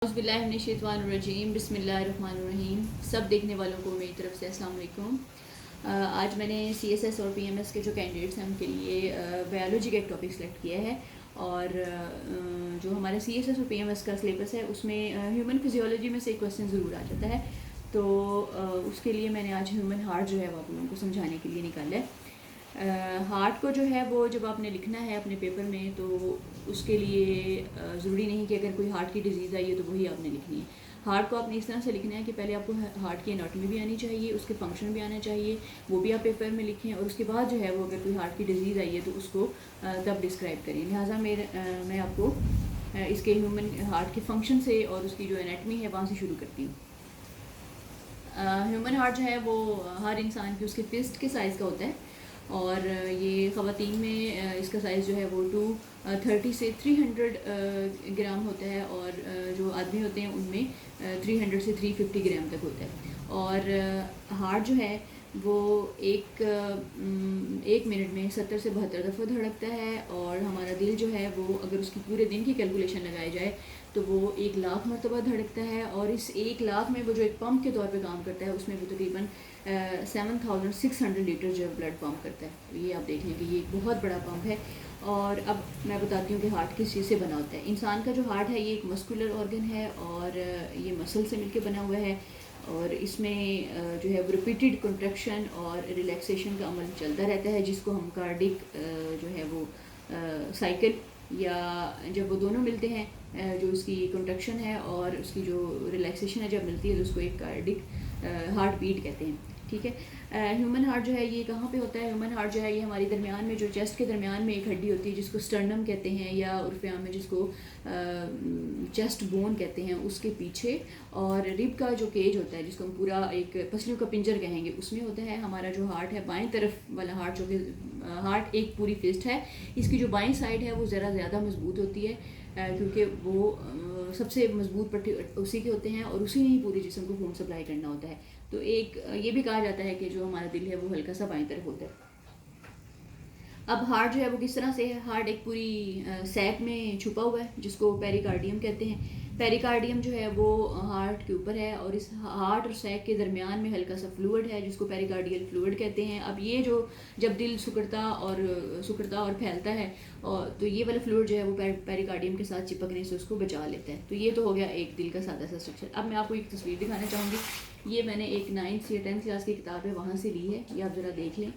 اعوذ باللہ من الشیطان الرجیم، بسم اللہ الرحمن الرحیم۔ سب دیکھنے والوں کو میری طرف سے السلام علیکم۔ آج میں نے سی ایس ایس اور پی ایم ایس کے جو کینڈیڈیٹس ہیں ان کے لیے بایولوجی کا ایک ٹاپک سلیکٹ کیا ہے، اور جو ہمارا سی ایس ایس اور پی ایم ایس کا سلیبس ہے اس میں ہیومن فزیولوجی میں سے ایک کویسچن ضرور آ جاتا ہے، تو اس کے لیے میں نے آج ہیومن ہارٹ جو ہے وہ آپ لوگوں کو سمجھانے کے لیے نکالا ہے۔ ہارٹ کو جو ہے وہ جب آپ نے لکھنا ہے اپنے پیپر میں تو اس کے لیے ضروری نہیں کہ اگر کوئی ہارٹ کی ڈیزیز آئی ہے تو وہی آپ نے لکھنی ہے۔ ہارٹ کو آپ نے اس طرح سے لکھنا ہے کہ پہلے آپ کو ہارٹ کی اناٹمی بھی آنی چاہیے، اس کے فنکشن بھی آنا چاہیے، وہ بھی آپ پیپر میں لکھیں، اور اس کے بعد جو ہے وہ اگر کوئی ہارٹ کی ڈیزیز آئی ہے تو اس کو تب ڈسکرائب کریں۔ لہٰذا میں آپ کو اس کے ہیومن ہارٹ کے فنکشن سے اور اس کی جو اناٹمی ہے وہاں سے شروع کرتی ہوں۔ ہیومن ہارٹ جو ہے وہ ہر انسان کی اس کے فسٹ کے سائز کا ہوتا ہے، اور یہ خواتین میں اس کا سائز جو ہے وہ 230 سے 300 گرام ہوتا ہے، اور جو آدمی ہوتے ہیں ان میں 300 سے 350 گرام تک ہوتا ہے۔ اور ہارٹ جو ہے وہ ایک منٹ میں 70 سے 72 دفعہ دھڑکتا ہے، اور ہمارا دل جو ہے وہ اگر اس کی پورے دن کی کیلکولیشن لگائی جائے تو وہ 1,00,000 مرتبہ دھڑکتا ہے، اور اس 1,00,000 میں وہ جو ایک پمپ کے طور پہ کام کرتا ہے اس میں وہ تقریباً 7,600 لیٹر جو ہے بلڈ پمپ کرتا ہے۔ تو یہ آپ دیکھ لیں کہ یہ ایک بہت بڑا پمپ ہے۔ اور اب میں بتاتی ہوں کہ ہارٹ کس چیز سے بنا ہوتا ہے۔ انسان کا جو ہارٹ ہے یہ ایک مسکولر آرگن ہے، اور یہ مسل سے مل کے بنا ہوا ہے، اور اس میں جو ہے ریپیٹڈ کنٹریکشن اور ریلیکسیشن کا عمل چلتا رہتا ہے، جس کو ہم کارڈک جو ہے وہ سائیکل، یا جب وہ دونوں ملتے ہیں جو اس کی کنٹریکشن ہے اور اس کی جو ریلیکسیشن ہے جب ملتی ہے تو اس کو ایک کارڈک ہارٹ بیٹ کہتے ہیں، ٹھیک ہے۔ ہیومن ہارٹ جو ہے یہ کہاں پہ ہوتا ہے؟ ہیومن ہارٹ جو ہے یہ ہماری درمیان میں جو چیسٹ کے درمیان میں ایک ہڈی ہوتی ہے جس کو سٹرنم کہتے ہیں، یا عرف عام میں جس کو چیسٹ بون کہتے ہیں، اس کے پیچھے، اور رب کا جو کیج ہوتا ہے جس کو ہم پورا ایک پسلیوں کا پنجر کہیں گے، اس میں ہوتا ہے ہمارا جو ہارٹ ہے بائیں طرف والا ہارٹ، جو کہ ہارٹ ایک پوری فسٹ ہے، اس کی جو بائیں سائڈ ہے وہ ذرا زیادہ مضبوط ہوتی ہے، کیونکہ وہ سب سے مضبوط پٹی اسی کے ہوتے ہیں، اور اسی نے ہی پورے جسم کو خون سپلائی کرنا ہوتا ہے۔ تو ایک یہ بھی کہا جاتا ہے کہ جو ہمارا دل ہے وہ ہلکا سا بائیں طرف ہوتا ہے۔ اب ہارٹ جو ہے وہ کس طرح سے ہے؟ ہارٹ ایک پوری سیک میں چھپا ہوا ہے جس کو پیریکارڈیم کہتے ہیں۔ پیریکارڈیم جو ہے وہ ہارٹ کے اوپر ہے، اور اس ہارٹ اور سیک کے درمیان میں ہلکا سا فلوئڈ ہے جس کو پیریکارڈیل فلوئڈ کہتے ہیں۔ اب یہ جو جب دل سکڑتا اور پھیلتا ہے، تو یہ والا فلوئڈ جو ہے وہ پیریکارڈیم کے ساتھ چپکنے سے اس کو بچا لیتا ہے۔ تو یہ تو ہو گیا ایک دل کا سادہ سا اسٹرکچر۔ اب میں آپ کو ایک تصویر دکھانا چاہوں گی، یہ میں نے ایک 9th یا 10th کلاس کی کتاب ہے وہاں سے لی ہے، یہ آپ ذرا دیکھ لیں۔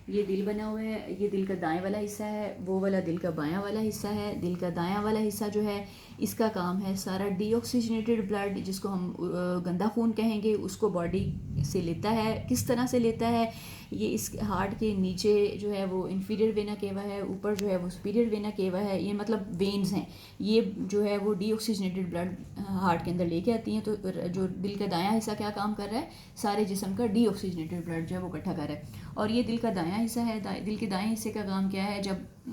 یہ دل بنا ہوا ہے، یہ دل کا دائیں والا حصہ ہے، وہ والا دل کا بایاں والا حصہ ہے۔ دل کا دایاں والا حصہ جو ہے اس کا کام ہے سارا ڈی آکسیجنیٹڈ بلڈ، جس کو ہم گندا خون کہیں گے، اس کو باڈی سے لیتا ہے۔ کس طرح سے لیتا ہے؟ یہ اس ہارٹ کے نیچے جو ہے وہ انفیریئر وینا کیوا ہے، اوپر جو ہے وہ سپیریئر وینا کیوا ہے، یہ مطلب وینز ہیں، یہ جو ہے وہ ڈی آکسیجنیٹڈ بلڈ ہارٹ کے اندر لے کے آتی ہیں۔ تو جو دل کا دایاں حصہ کیا کام کر رہا ہے؟ سارے جسم کا ڈی آکسیجنیٹڈ بلڈ جو ہے وہ اکٹھا کر رہا ہے۔ اور یہ دل کا دایاں حصہ ہے، دل کے دائیں حصے کا کام کیا ہے؟ جب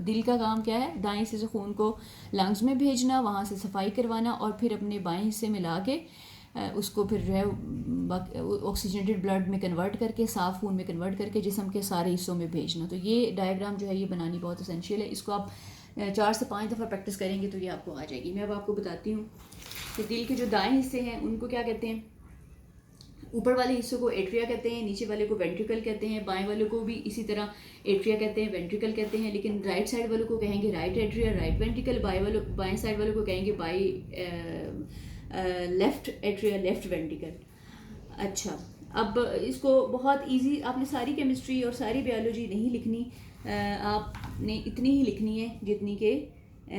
دل کا کام کیا ہے؟ دائیں حصے سے خون کو لنگز میں بھیجنا، وہاں سے صفائی کروانا، اور پھر اپنے بائیں حصے میں لا کے اس کو پھر جو ہے آکسیجنیٹڈ بلڈ میں کنورٹ کر کے، صاف خون میں کنورٹ کر کے جسم کے سارے حصوں میں بھیجنا۔ تو یہ ڈائیگرام جو ہے یہ بنانی بہت اسینشیل ہے، اس کو آپ 4 سے 5 دفعہ پریکٹس کریں گے تو یہ آپ کو آ جائے گی۔ میں اب آپ کو بتاتی ہوں کہ دل کے جو دائیں حصے ہیں ان کو کیا کہتے ہیں۔ اوپر والے حصے کو ایٹریا کہتے ہیں، نیچے والے کو وینٹریکل کہتے ہیں، بائیں والے کو بھی اسی طرح ایٹریا کہتے ہیں، وینٹریکل کہتے ہیں، لیکن رائٹ سائڈ والوں کو کہیں گے رائٹ ایٹریا، رائٹ وینٹریکل، بائیں سائڈ والوں کو کہیں گے لیفٹ ایٹریا، لیفٹ وینٹریکل۔ اچھا، اب اس کو بہت ایزی، آپ نے ساری کیمسٹری اور ساری بیولوجی نہیں لکھنی، آپ نے اتنی ہی لکھنی ہے جتنی کہ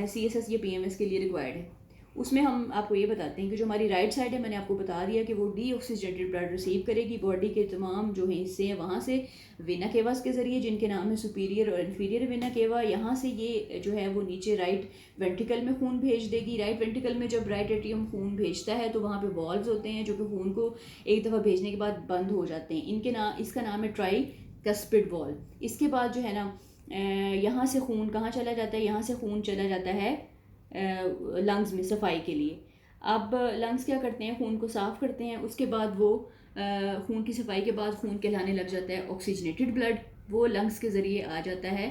سی ایس ایس یا پی ایم ایس کے لیے ریکوائرڈ ہے۔ اس میں ہم آپ کو یہ بتاتے ہیں کہ جو ہماری رائٹ سائڈ ہے، میں نے آپ کو بتا دیا کہ وہ ڈی آکسیجنیٹڈ بلڈ ریسیو کرے گی باڈی کے تمام جو حصے ہیں وہاں سے وینا کیواس کے ذریعے، جن کے نام ہے سپیریئر اور انفیریئر وینا کیوا۔ یہاں سے یہ جو ہے وہ نیچے رائٹ وینٹریکل میں خون بھیج دے گی۔ رائٹ وینٹریکل میں جب رائٹ ایٹریم خون بھیجتا ہے تو وہاں پہ والوز ہوتے ہیں جو کہ خون کو ایک دفعہ بھیجنے کے بعد بند ہو جاتے ہیں، اس کا نام ہے ٹرائی کسپڈ والو۔ اس کے بعد جو ہے نا یہاں سے خون کہاں چلا جاتا ہے؟ یہاں سے خون چلا جاتا ہے لنگز میں صفائی کے لیے۔ اب لنگز کیا کرتے ہیں؟ خون کو صاف کرتے ہیں، اس کے بعد وہ خون کی صفائی کے بعد خون کہلانے لگ جاتا ہے آکسیجنیٹڈ بلڈ، وہ لنگز کے ذریعے آ جاتا ہے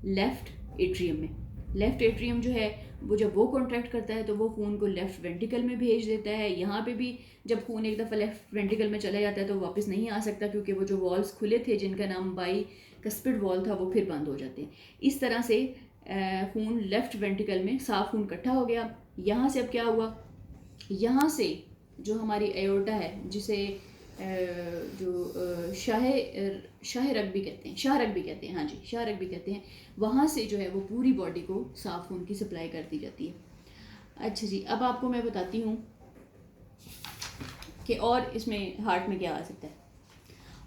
لیفٹ ایٹریم میں۔ لیفٹ ایٹریم جو ہے وہ جب وہ کانٹریکٹ کرتا ہے تو وہ خون کو لیفٹ وینٹیکل میں بھیج دیتا ہے. یہاں پہ بھی جب خون ایک دفعہ لیفٹ وینٹیکل میں چلا جاتا ہے تو واپس نہیں آ سکتا, کیونکہ وہ جو والز کھلے تھے جن کا نام بائی کسپڈ وال تھا وہ پھر بند ہو جاتے ہیں. اس طرح سے خون لیفٹ وینٹیکل میں صاف خون اکٹھا ہو گیا. یہاں سے اب کیا ہوا, یہاں سے جو ہماری ایورٹا ہے جسے جو شاہ رگ بھی کہتے ہیں, ہاں جی شاہ رگ بھی کہتے ہیں, وہاں سے جو ہے وہ پوری باڈی کو صاف خون کی سپلائی کر دی جاتی ہے. اچھا جی, اب آپ کو میں بتاتی ہوں کہ اور اس میں ہارٹ میں کیا آ سکتا ہے.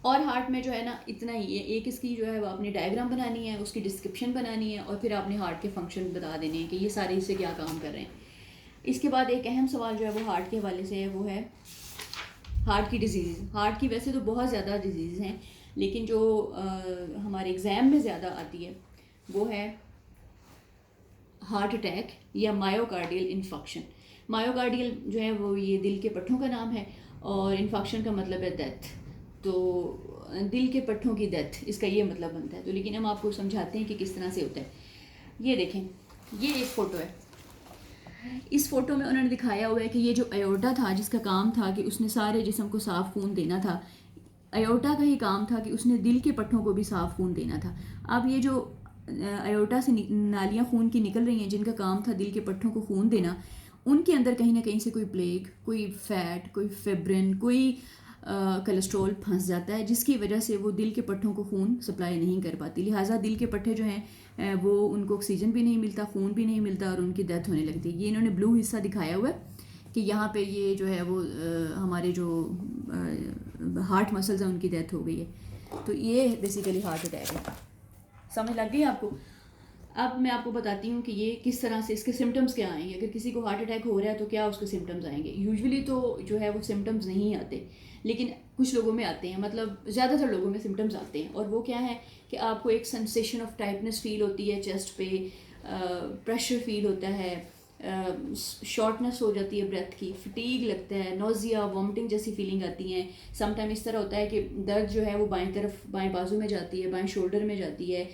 اور ہارٹ میں جو ہے نا اتنا ہی ہے, ایک اس کی جو ہے وہ آپ نے ڈائیگرام بنانی ہے, اس کی ڈسکرپشن بنانی ہے, اور پھر آپ نے ہارٹ کے فنکشن بتا دینے ہیں کہ یہ سارے اس سے کیا کام کر رہے ہیں. اس کے بعد ایک اہم سوال جو ہے وہ ہارٹ کے حوالے سے ہے, وہ ہے ہارٹ کی ڈیزیز. ہارٹ کی ویسے تو بہت زیادہ ڈیزیز ہیں, لیکن جو ہمارے ایگزام میں زیادہ آتی ہے وہ ہے ہارٹ اٹیک یا مایوکارڈیل انفارکشن. مایوکارڈیل جو ہے وہ یہ دل کے پٹھوں کا نام ہے, اور انفارکشن کا مطلب ہے ڈیتھ. تو دل کے پٹھوں کی ڈیتھ اس کا یہ مطلب بنتا ہے. تو لیکن ہم آپ کو سمجھاتے ہیں کہ کس طرح سے ہوتا ہے. یہ دیکھیں, یہ ایک فوٹو ہے. اس فوٹو میں انہوں نے دکھایا ہوا ہے کہ یہ جو ایورٹا تھا جس کا کام تھا کہ اس نے سارے جسم کو صاف خون دینا تھا, ایورٹا کا ہی کام تھا کہ اس نے دل کے پٹھوں کو بھی صاف خون دینا تھا. اب یہ جو ایورٹا سے نالیاں خون کی نکل رہی ہیں جن کا کام تھا دل کے پٹھوں کو خون دینا, ان کے اندر کہیں نہ کہیں سے کوئی پلیگ, کوئی فیٹ, کوئی فیبرن, کوئی کولسٹرول پھنس جاتا ہے, جس کی وجہ سے وہ دل کے پٹھوں کو خون سپلائی نہیں کر پاتی. لہٰذا دل کے پٹھے جو ہیں وہ ان کو آکسیجن بھی نہیں ملتا, خون بھی نہیں ملتا, اور ان کی ڈیتھ ہونے لگتی ہے. یہ انہوں نے بلو حصہ دکھایا ہوا ہے کہ یہاں پہ یہ جو ہے وہ ہمارے جو ہارٹ مسلز ہیں ان کی ڈیتھ ہو گئی ہے. تو یہ بیسیکلی ہارٹ اٹیک ہے. سمجھ لگ گئی آپ کو؟ اب میں آپ کو بتاتی ہوں کہ یہ کس طرح سے اس کے سمٹمز کیا آئیں گے. اگر کسی کو ہارٹ اٹیک ہو رہا ہے تو کیا اس کے سمٹمز آئیں گے. یوزولی تو جو ہے وہ سمٹمز نہیں آتے, لیکن کچھ لوگوں میں آتے ہیں, مطلب زیادہ تر لوگوں میں سمٹمز آتے ہیں. اور وہ کیا ہے کہ آپ کو ایک سنسیشن آف ٹائٹنس فیل ہوتی ہے چیسٹ پہ, پریشر فیل ہوتا ہے, شارٹنس ہو جاتی ہے بریتھ کی, فٹیگ لگتا ہے, نوزیا, وامٹنگ جیسی فیلنگ آتی ہیں. سم ٹائم اس طرح ہوتا ہے کہ درد جو ہے وہ بائیں طرف, بائیں بازو میں جاتی ہے, بائیں شولڈر میں جاتی ہے.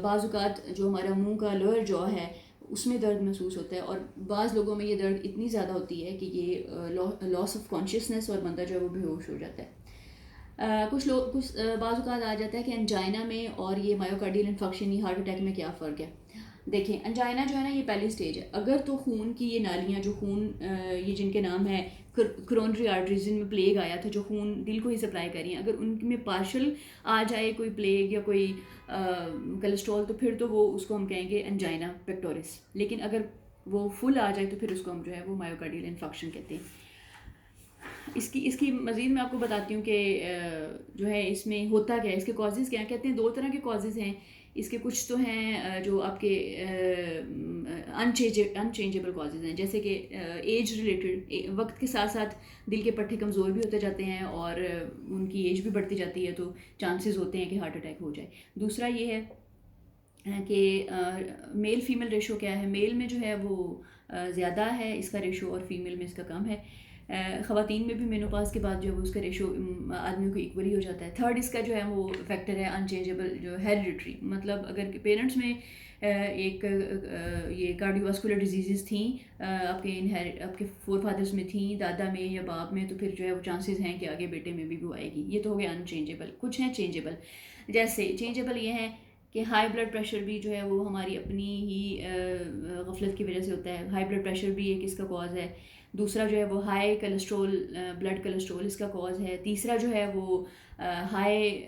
بعض اوقات جو ہمارا منہ کا لوئر جو ہے اس میں درد محسوس ہوتا ہے, اور بعض لوگوں میں یہ درد اتنی زیادہ ہوتی ہے کہ یہ لاس آف کانشیسنیس, اور بندہ جو ہے وہ بے ہوش ہو جاتا ہے. کچھ بعض اوقات آ جاتا ہے کہ انجائنا میں اور یہ مایوکارڈیل انفارکشن یا ہارٹ اٹیک میں کیا فرق ہے. دیکھیں, انجائنا جو ہے نا یہ پہلی سٹیج ہے. اگر تو خون کی یہ نالیاں جو خون یہ جن کے نام ہے کرونری آرٹریز, جن میں پلیگ آیا تھا جو خون دل کو ہی سپلائی کر رہی ہیں, اگر ان میں پارشل آ جائے کوئی پلیگ یا کوئی کولسٹرول تو پھر تو وہ اس کو ہم کہیں گے انجائنا پیکٹورس. لیکن اگر وہ فل آ جائے تو پھر اس کو ہم جو ہے وہ مایوکارڈیل انفارکشن کہتے ہیں. اس کی مزید میں آپ کو بتاتی ہوں کہ جو ہے اس میں ہوتا کیا ہے, اس کے کازز کیا ہیں. کہتے ہیں 2 طرح کے کازز ہیں اس کے. کچھ تو ہیں جو آپ کے انچینجیبل کازز ہیں, جیسے کہ ایج ریلیٹڈ, وقت کے ساتھ ساتھ دل کے پٹھے کمزور بھی ہوتے جاتے ہیں اور ان کی ایج بھی بڑھتی جاتی ہے, تو چانسز ہوتے ہیں کہ ہارٹ اٹیک ہو جائے. دوسرا یہ ہے کہ میل فیمیل ریشو کیا ہے. میل میں جو ہے وہ زیادہ ہے اس کا ریشو, اور فیمیل میں اس کا کم ہے. خواتین میں بھی مینوپاز کے بعد جو ہے وہ اس کا ریشو آدمیوں کو ایکولی ہو جاتا ہے. تھرڈ اس کا جو ہے وہ فیکٹر ہے انچینجیبل, جو ہیریڈیٹری, مطلب اگر پیرنٹس میں ایک یہ کارڈیو واسکولر ڈیزیزز تھیں آپ کے فور فادرس میں تھیں, دادا میں یا باپ میں, تو پھر جو ہے وہ چانسز ہیں کہ آگے بیٹے میں بھی وہ آئے گی. یہ تو ہو گیا انچینجیبل. کچھ ہیں چینجیبل, جیسے چینجیبل یہ ہیں کہ ہائی بلڈ پریشر بھی جو ہے وہ ہماری اپنی ہی غفلت کی وجہ سے ہوتا ہے. ہائی بلڈ پریشر بھی ایک اس کا کاز ہے. دوسرا جو ہے وہ ہائی کولسٹرول, بلڈ کولسٹرول اس کا کاز ہے. تیسرا جو ہے وہ ہائی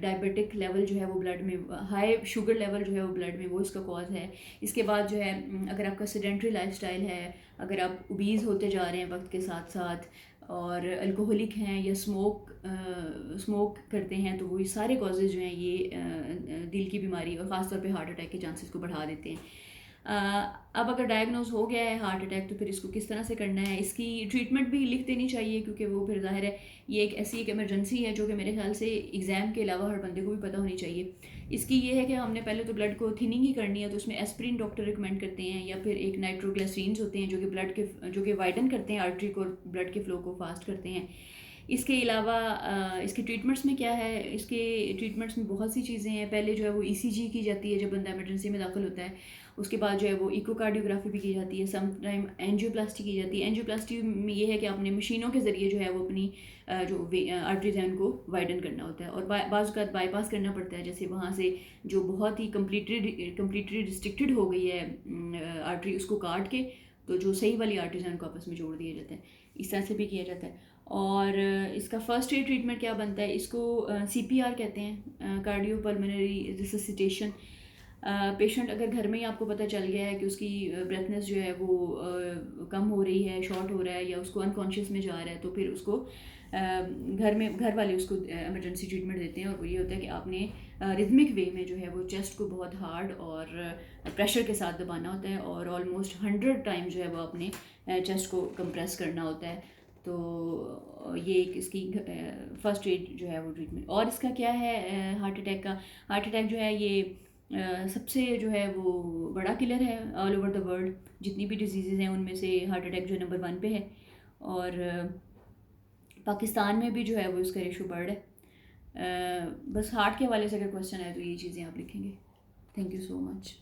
ڈائبیٹک لیول جو ہے وہ بلڈ میں, ہائی شوگر لیول جو ہے وہ بلڈ میں, وہ اس کا کاز ہے. اس کے بعد جو ہے اگر آپ کا سیڈنٹری لائف سٹائل ہے, اگر آپ اوبیز ہوتے جا رہے ہیں وقت کے ساتھ ساتھ, اور الکوہولک ہیں یا اسموک کرتے ہیں, تو وہ سارے کازز جو ہیں یہ دل کی بیماری اور خاص طور پہ ہارٹ اٹیک کے چانسز کو بڑھا دیتے ہیں. اب اگر ڈائگنوز ہو گیا ہے ہارٹ اٹیک تو پھر اس کو کس طرح سے کرنا ہے. اس کی ٹریٹمنٹ بھی لکھ دینی چاہیے, کیونکہ وہ پھر ظاہر ہے یہ ایک ایسی ایمرجنسی ہے جو کہ میرے خیال سے ایگزام کے علاوہ ہر بندے کو بھی پتہ ہونی چاہیے. اس کی یہ ہے کہ ہم نے پہلے تو بلڈ کو تھننگ ہی کرنی ہے, تو اس میں ایسپرین ڈاکٹر ریکمینڈ کرتے ہیں, یا پھر ایک نائٹروگلیسرینز ہوتے ہیں جو کہ بلڈ کے جو کہ وائڈن کرتے ہیں آرٹری کو اور بلڈ کے فلو کو فاسٹ کرتے ہیں. اس کے علاوہ اس کے ٹریٹمنٹس میں کیا ہے، اس کے ٹریٹمنٹس میں بہت سی چیزیں ہیں. پہلے جو ہے وہ ECG کی جاتی ہے جب بندہ ایمرجنسی میں داخل ہوتا ہے. اس کے بعد جو ہے وہ ایکو کارڈیوگرافی بھی کی جاتی ہے. سم ٹائم اینجیوپلاسٹی کی جاتی ہے. اینجیوپلاسٹی میں یہ ہے کہ آپ نے مشینوں کے ذریعے جو ہے وہ اپنی جو آرٹریز ہیں ان کو وائڈن کرنا ہوتا ہے، اور بعض اوقات بائی پاس کرنا پڑتا ہے. جیسے وہاں سے جو بہت ہی کمپلیٹلی ریسٹرکٹیڈ ہو گئی ہے آرٹری، اس کو کاٹ کے تو جو صحیح والی آرٹریز ہیں ان کو آپس میں جوڑ دیا جاتا ہے. اس طرح سے بھی کیا جاتا ہے. اور اس کا فرسٹ ایڈ ٹریٹمنٹ کیا بنتا ہے، اس کو CPR کہتے ہیں، کارڈیو پلمنری ریسسیٹیشن. پیشنٹ اگر گھر میں ہی آپ کو پتہ چل گیا ہے کہ اس کی بریتھنس جو ہے وہ کم ہو رہی ہے، شارٹ ہو رہا ہے، یا اس کو انکانشیس میں جا رہا ہے، تو پھر اس کو گھر والے اس کو ایمرجنسی ٹریٹمنٹ دیتے ہیں. اور وہ یہ ہوتا ہے کہ آپ نے ریدمک وے میں جو ہے وہ چیسٹ کو بہت ہارڈ اور پریشر کے ساتھ دبانا ہوتا ہے، اور آلموسٹ 100 ٹائم جو ہے وہ آپ نے چیسٹ کو کمپریس کرنا ہوتا ہے. تو یہ ایک اس کی فرسٹ ایڈ جو ہے وہ ٹریٹمنٹ. اور اس کا کیا ہے ہارٹ اٹیک کا، ہارٹ اٹیک جو ہے یہ سب سے جو ہے وہ بڑا کلر ہے آل اوور دا ورلڈ. جتنی بھی ڈیزیزز ہیں ان میں سے ہارٹ اٹیک جو ہے نمبر 1 پہ ہے. اور پاکستان میں بھی جو ہے وہ اس کا ریشو بڑھ ہے. بس ہارٹ کے حوالے سے اگر کوشچن ہے تو یہ چیزیں آپ لکھیں گے. Thank you so much.